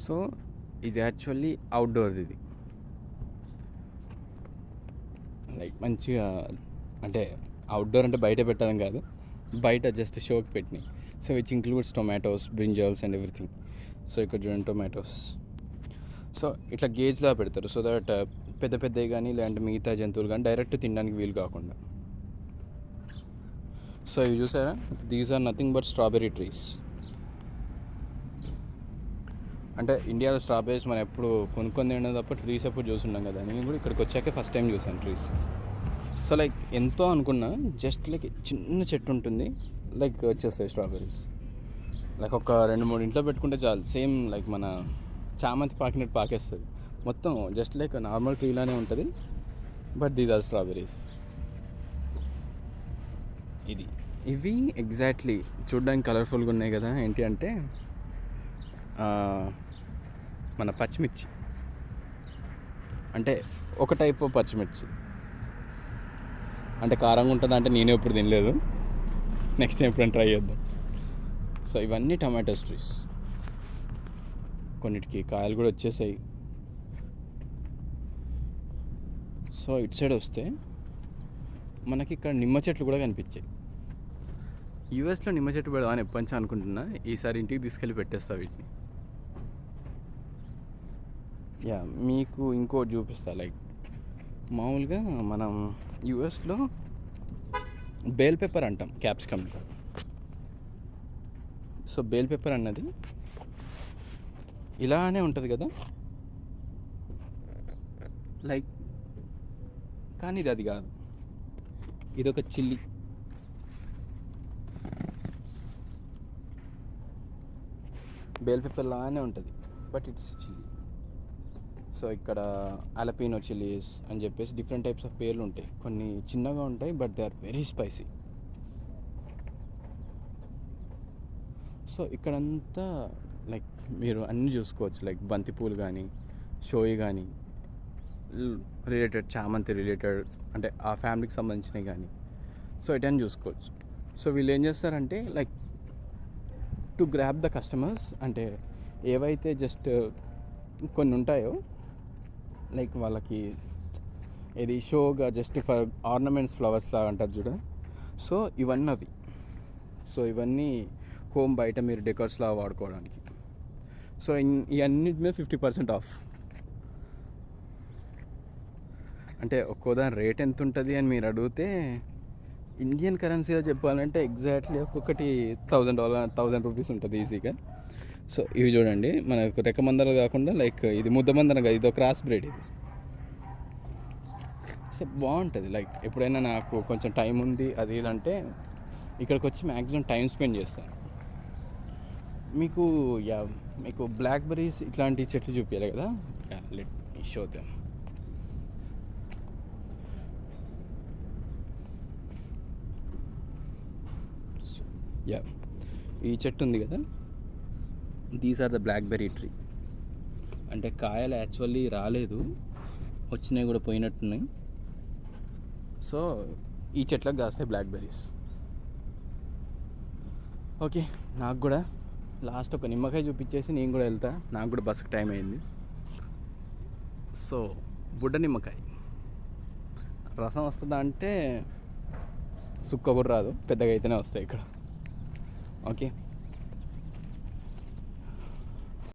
So ఇది actually అవుట్డోర్ది. ఇది like మంచిగా, అంటే అవుట్డోర్ అంటే బయట పెట్టడం కాదు, బయట జస్ట్ షోకి పెట్టినాయి. So which includes tomatoes, brinjals and everything. So ఇక్కడ చూడండి టొమాటోస్. సో ఇట్లా గేజ్లా పెడతారు సో దట్ పెద్ద పెద్దవి కానీ లేదంటే మిగతా జంతువులు కానీ డైరెక్ట్ తినడానికి వీలు కాకుండా. సో ఇవి చూసారా, these are nothing but strawberry trees. అంటే ఇండియాలో స్ట్రాబెర్రీస్ మనం ఎప్పుడు కొనుక్కొని తినడం తప్ప ట్రీస్ ఎప్పుడు చూసుంటాం కదా. నేను కూడా ఇక్కడికి వచ్చాకే ఫస్ట్ టైం చూసాను ట్రీస్. సో లైక్ ఎంతో అనుకున్నా, జస్ట్ లైక్ చిన్న చెట్టు ఉంటుంది, లైక్ వచ్చేస్తాయి స్ట్రాబెర్రీస్. లైక్ ఒక 2-3 ఇంట్లో పెట్టుకుంటే చాలు, సేమ్ లైక్ మన చామంతి పాకినట్టు పాకేస్తుంది మొత్తం. జస్ట్ లైక్ నార్మల్ ట్రీలానే ఉంటుంది, బట్ దీస్ ఆర్ స్ట్రాబెర్రీస్. ఇవి ఎగ్జాక్ట్లీ చూడడానికి కలర్ఫుల్గా ఉన్నాయి కదా. ఏంటి అంటే మన పచ్చిమిర్చి, అంటే ఒక టైప్ ఆఫ్ పచ్చిమిర్చి. అంటే కారంగా ఉంటుంది అంటే నేను ఎప్పుడు తినలేదు, నెక్స్ట్ టైం ఎప్పుడైనా ట్రై చేద్దాం. సో ఇవన్నీ టమాటోస్ ట్రీస్. కొన్నిటికి కాయలు కూడా వచ్చేసాయి. సో ఇటు సైడ్ వస్తే మనకి ఇక్కడ నిమ్మ చెట్లు కూడా కనిపించాయి. యూఎస్లో నిమ్మ చెట్టు పెడదామని ఎప్పటి నుంచి అనుకుంటున్నా, ఈసారి ఇంటికి తీసుకెళ్ళి పెట్టేస్తా వీటిని. యా, మీకు ఇంకోటి చూపిస్తా. లైక్ మామూలుగా మనం యూఎస్లో బేల్ పెప్పర్ అంటాం క్యాప్సికమ్. సో బేల్ పెప్పర్ అన్నది ఇలానే ఉంటుంది కదా, లైక్ కానీ ఇది అది కాదు, ఇదొక చిల్లీ. బేల్ పెప్పర్ లానే ఉంటుంది, బట్ ఇట్స్ చిల్లీ. సో ఇక్కడ అలపీనో చిల్లీస్ అని చెప్పేసి డిఫరెంట్ టైప్స్ ఆఫ్ పేర్లు ఉంటాయి. కొన్ని చిన్నగా ఉంటాయి, but they are very spicy. So ఇక్కడంతా లైక్ మీరు అన్నీ చూసుకోవచ్చు, లైక్ బంతిపూలు కానీ, షోయి కానీ, రిలేటెడ్ చామంతి రిలేటెడ్, అంటే ఆ ఫ్యామిలీకి సంబంధించినవి కానీ. సో ఇటన్నీ చూసుకోవచ్చు. సో వీళ్ళు ఏం చేస్తారంటే like to grab the customers, అంటే ఏవైతే జస్ట్ కొన్ని ఉంటాయో లైక్ వాళ్ళకి ఇది షోగా జస్ట్ ఫర్ ఆర్నమెంట్స్, ఫ్లవర్స్ లాగా అంటారు చూడ. సో ఇవన్నీ అవి. సో ఇవన్నీ హోమ్ బయట మీరు డెకర్స్లా వాడుకోవడానికి. సో ఇవన్నిటి మీద 50% ఆఫ్. అంటే ఒక్కోదాని రేట్ ఎంత ఉంటుంది అని మీరు అడిగితే, ఇండియన్ కరెన్సీలో చెప్పాలంటే ఎగ్జాక్ట్లీ ఒక్కొక్కటి $1,000 రూపీస్ ఉంటుంది ఈజీగా. సో ఇవి చూడండి, మనకు రెక్కమందలు కాకుండా లైక్ ఇది ముద్దమందన కాదు, ఇది ఒక క్రాస్ బ్రీడ్. ఇది సో బాగుంటుంది. లైక్ ఎప్పుడైనా నాకు కొంచెం టైం ఉంది అది ఇదంటే ఇక్కడికి వచ్చి మ్యాక్సిమం టైం స్పెండ్ చేస్తాను. మీకు బ్లాక్బెర్రీస్ ఇట్లాంటి చెట్లు చూపించాలి కదా, లెట్ మీ షో దెమ్. ఈ చెట్టు ఉంది కదా, these are the blackberry tree. అంటే కాయలు యాక్చువల్లీ రాలేదు, వచ్చినాయి కూడా పోయినట్టున్నాయి. సో ఈ చెట్లకు కాస్తాయి బ్లాక్బెర్రీస్. ఓకే, నాకు కూడా లాస్ట్ ఒక నిమ్మకాయ చూపించేసి నేను కూడా వెళ్తా, నాకు కూడా బస్సుకు టైం అయింది. సో బుడ్డ నిమ్మకాయ రసం వస్తుందా అంటే సుక్క కూడా రాదు, పెద్దగా అయితేనే వస్తాయి ఇక్కడ. ఓకే.